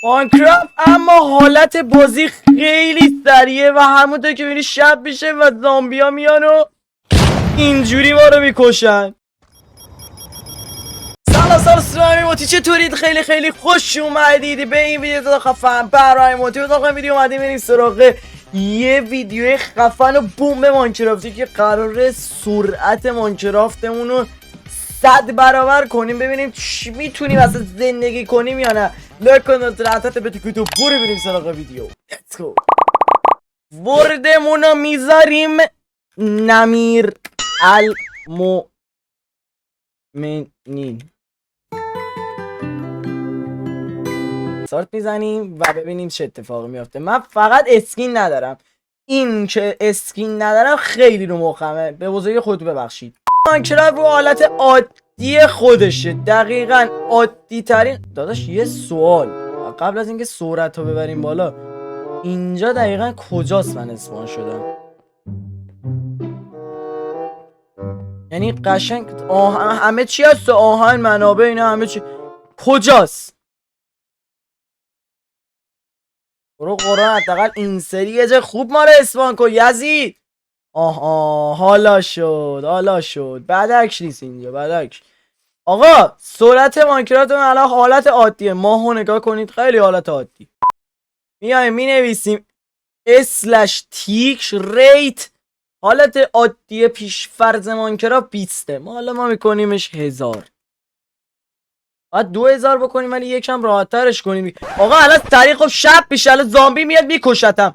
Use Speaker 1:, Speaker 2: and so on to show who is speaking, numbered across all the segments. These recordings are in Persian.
Speaker 1: ماینکرافت اما حالت بازی خیلی سریعه و همونطور که میبینی شب میشه و زامبیا میان و اینجوری ما رو میکشن. سلام موتی، چطورید؟ خیلی خوش اومدید به این ویدیو تا خفن برای موتی. و تا ویدیو اومدیم بریم سراغ یه ویدیو خفن و بوم ماینکرافتی که قراره سرعت ماینکرافتمون رو 100 برابر کنیم. ببینیم چی میتونیم اصلا زندگی کنیم یا نه. لایک کن و ترتت به تو برو بریم سراغ ویدیو. Let's go. وردمون رو میذاریم نمیر المؤمنین. استارت میزنیم و ببینیم چه اتفاقی میافته. من فقط اسکین ندارم، این که اسکین ندارم خیلی رو مخمه، به بزرگی خودتو ببخشید. ماینکرافت رو حالت عادی خودشه، دقیقاً عادی ترین. داداش یه سوال قبل از اینکه سرعت رو ببریم بالا، اینجا دقیقاً کجاست من اسپان شدم؟ یعنی قشنگ همه چی هست، آهن، منابع، اینا همه چی کجاست؟ برو قرآن حداقل این سری یه جا خوب ما رو اسپان کن یزید. آها حالا شد بدک نیست اینجا، بدک. آقا سرعت ماینکرافت من الان حالت عادیه، ماهو نگاه کنید خیلی حالت عادی. میایم می نویسیم اسلش ریت، حالت عادی پیش فرض ماینکرافت 20. ما میکنیمش 1000. باید 2000 بکنیم ولی یکم راحت ترش کنیم. آقا الان سریع خب شب میشه، الان زامبی میاد میکشتم.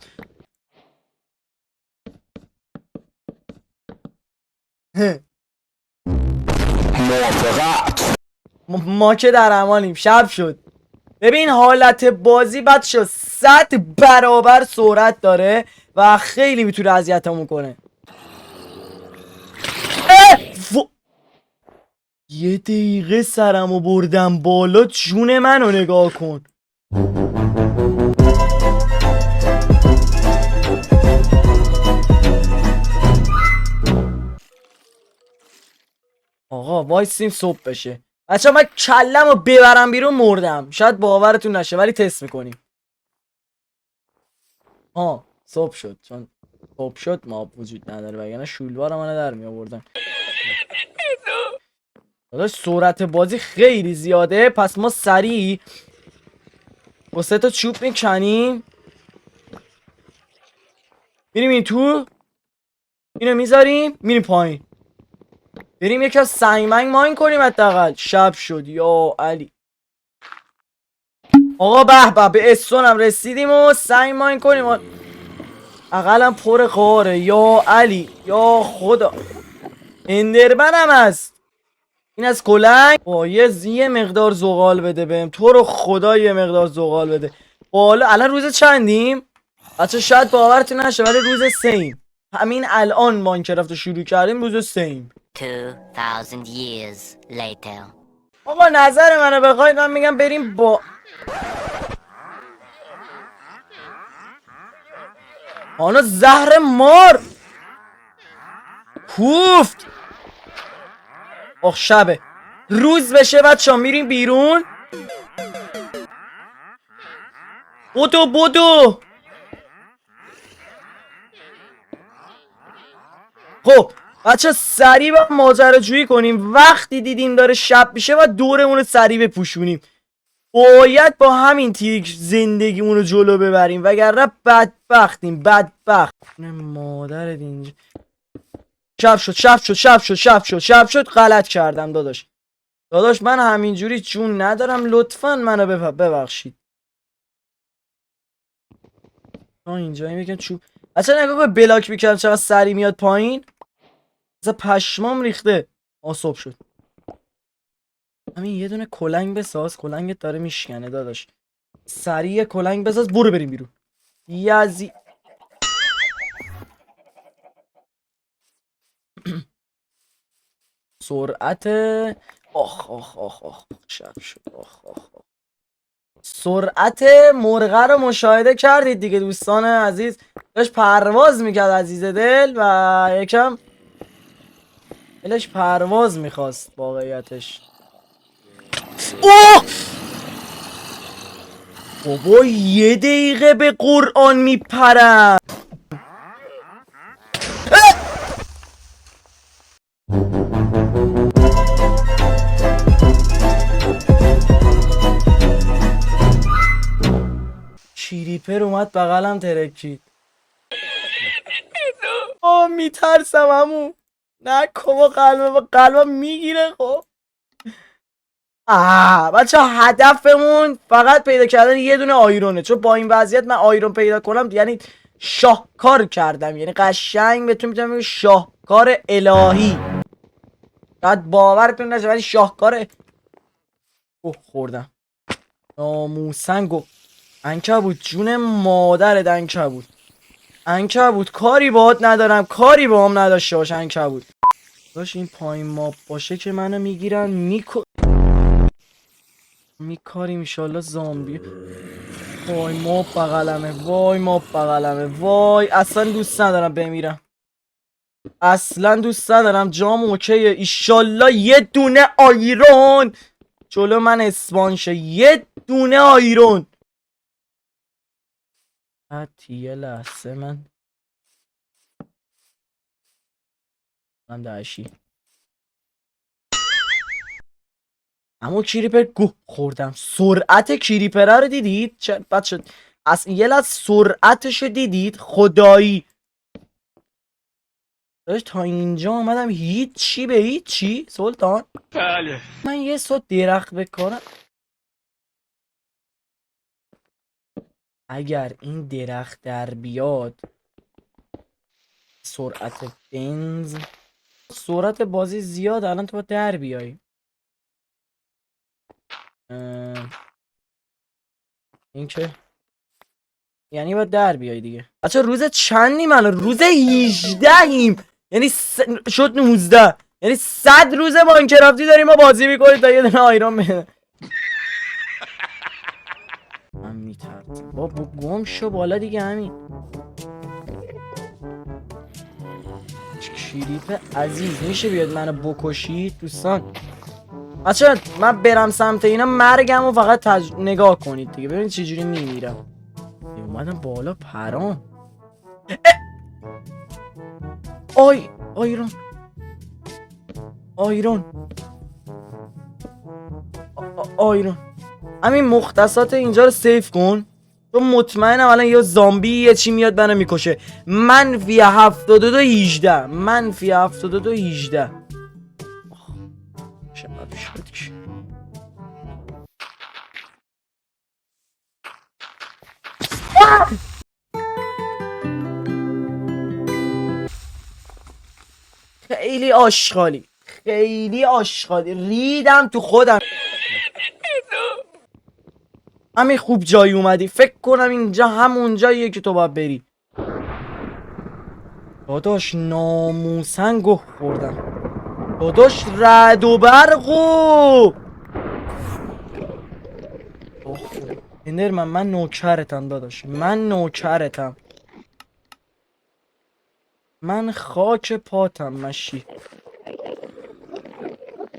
Speaker 1: ما که در امانیم. شب شد. ببین حالت بازی بد شد، 100 برابر سرعت داره و خیلی میتونه اذیتمون کنه. یه دقیقه سرمو بردم بالا، جون منو نگاه کن. آقا وایسیم صبح بشه. بچه من کلمو ببرم بیرون مردم. شاید باورتون نشه ولی تست میکنیم. صبح شد، چون صبح شد ما وجود نداره وگرنه شولوار منو در می آوردن. داداش سرعت بازی خیلی زیاده، پس ما سریع با 3 تا چوب میکنیم، میریم این تو، اینو میذاریم میریم پایین، بریم یکی از سنگمنگ ماین کنیم حداقل. شب شد یا علی. آقا به به استونم رسیدیم و سنگ ماین کنیم. اقلم پر قاره یا علی یا خدا. اندرمن هم هست. این از کلنگ. یه مقدار زغال بده بهم، تو رو خدا یه مقدار زغال بده. حالا الان روز چندیم؟ بچه شاید باورتون نشه ولی روز 3. همین الان ماینکرافت رو شروع کردیم، روز 3.
Speaker 2: 2000 years later.
Speaker 1: آقا نظر منو بخواید من میگم بریم با آنو زهر مار کوفت. شبه، روز بشه بچه ها میریم بیرون. بدو خب بچه سریع با ماجراجویی کنیم. وقتی دیدیم داره شب میشه و دورمون رو سریع بپوشونیم. باید با همین تیک زندگیمون رو جلو ببریم وگرنه بدبختیم. بدبخت مادرت اینجا. شب شد. غلط کردم داداش من همینجوری جون ندارم، لطفا منو ببخشید. اینجا میگم چوب. اصلا نگاه کن بلاک میکردم چقدر سری میاد پایین. اصلا پشمام ریخته. صبح شد. همین یه دونه کلنگ بساز، کلنگت داره میشکنه داداش. سریع کلنگ بساز برو بریم بیرون. یزی سرعت شب شد. سرعت مرغ رو مشاهده کردید دیگه دوستان عزیز. داشت پرواز میکرد عزیز دل و یکم دلش پرواز میخواست واقعیتش. بابا 1 دقیقه به قرآن میپرم. کریپر اومد بغلم ترکید. میترسم عمو. نه بابا قلبم میگیره. خب بچه هدفمون فقط پیدا کردن یه دونه آیرونه، چون با این وضعیت من آیرون پیدا کنم یعنی شاهکار کردم، یعنی قشنگ بهتون میتونم بگم شاهکار الهی. شاید باورتون نشه ولی شاهکار. خوردم ناموسن. عنکبوت جون مادرت عنکبوت کاری باهات ندارم، کاری باهام نداشته باش عنکبوت. داش این پایین ماب باشه که منو میگیرن میکاریم ایشالله زامبی. وای ماب بغلمه، وای اصلا دوست ندارم بمیرم، اصلا دوست ندارم. جام اوکیه، ایشالله یه دونه آیرون جلو من اسپان شه، یه دونه آیرون. حتی یه لحظه من داشی اما کریپر گوه خوردم. سرعت کریپره رو دیدید بچه؟ اصلا یه لحظه سرعتش دیدید خدایی. داشت تا اینجا آمدم هیچی به هیچی سلطان.
Speaker 3: بله
Speaker 1: من یه صد درخت بکارم. اگر این درخت در بیاد سرعت بنز، سرعت بازی زیاد، الان تو با در بیای. این که یعنی باید در بیای دیگه. بچه روز چندیم الان؟ روز 18یم، یعنی شد 19، یعنی 100 روز ماینکرافتی داریم ما بازی میکنیم تا یه دونه آیرون بده. من میترسم بابا، گم شو بالا دیگه. همین کریپ عزیز میشه بیاد منو بکشید دوستان؟ بچه من برم سمت اینا مرگم و فقط نگاه کنید دیگه، ببینید چجوری میمیرم. اومدم بالا پرام. آیرون همین مختصات اینجا رو سیف کن، تو مطمئنم الان یا زامبی یه چی میاد منو میکشه. منفی 72 18 منفی 72 18. شب شد که خیلی آشغالی ریدم تو خودم. همین خوب جایی اومدی، فکر کنم اینجا همون جاییه که تو باید بری. داداش ناموسن گوه خوردم. داداش رعد و برقو اندرمن، من نوکرتم داداش، من نوکرتم، من خاک پاتم مشی.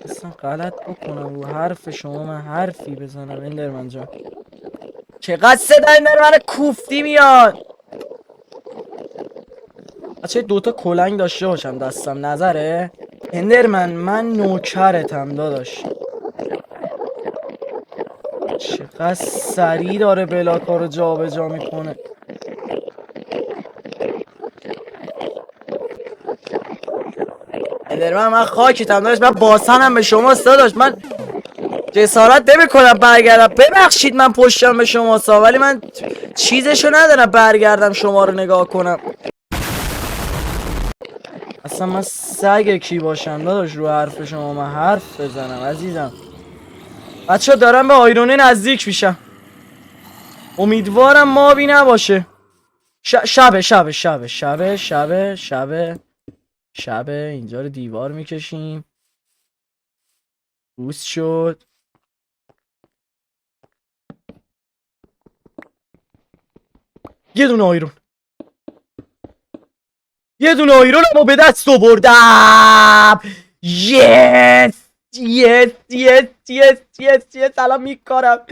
Speaker 1: اصلا غلط بکنم رو حرف شما من حرفی بزنم اندرمن جان. چقدر صدای اندرمن کوفتی میاد. بچه دوتا کلنگ داشته باشم دستم، نظره؟ اندرمن من نوکرتم داداش. چقدر سریع داره بلاکا رو جا به جا میکنه. من خاکتم داشت، من باسنم به شما داشت، من جسارت نمی کنم برگردم. ببخشید من پشتم به شما ولی من چیزشو ندارم برگردم شما رو نگاه کنم. اصلا من سگ کی باشم داداش رو حرف شما من حرف بزنم عزیزم. بچه دارم به آیرونه نزدیک میشم، امیدوارم مابی نباشه. شبه اینجا رو دیوار میکشیم. روز شد. یه دونه آیرون اما به دست آوردم. یس الان میکارم.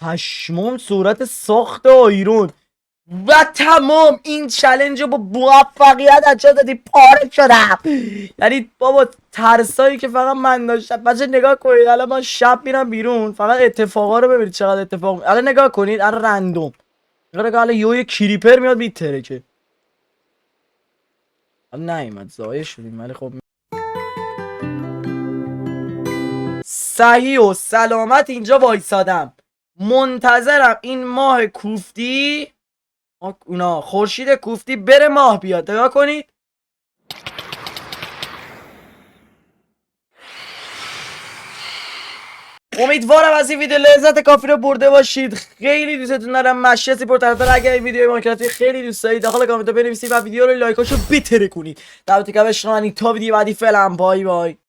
Speaker 1: پشمام صورت ساخت آیرون و تمام. این چلنج رو با موفقیت انجام دادی، پاره شدم. یعنی بابا ترسایی که فقط من داشتم. بچه نگاه کنید الان من شب میرم بیرون، فقط اتفاقا رو ببینید چقدر اتفاق. الان نگاه کنید الان رندوم نگاه الان یه کریپر میاد میترکه. نیومد زایه شدیم ولی خب صحیح و سلامت اینجا وایسادم منتظرم این ماه کوفتی اونا خورشید کوفتی بره ماه بیاد. نگاه کنید امیدوارم از این ویدیو لذت کافی رو برده باشید. خیلی دوستتون دارم. مشیسی پرطرفدار. اگر این ویدیو مارکتی خیلی دوست دارید داخل کامنت بنویسید و ویدیو رو لایکاشو بتره کنید. دعوت که عشق منی تا ویدیو بعدی. فعلا بای بای.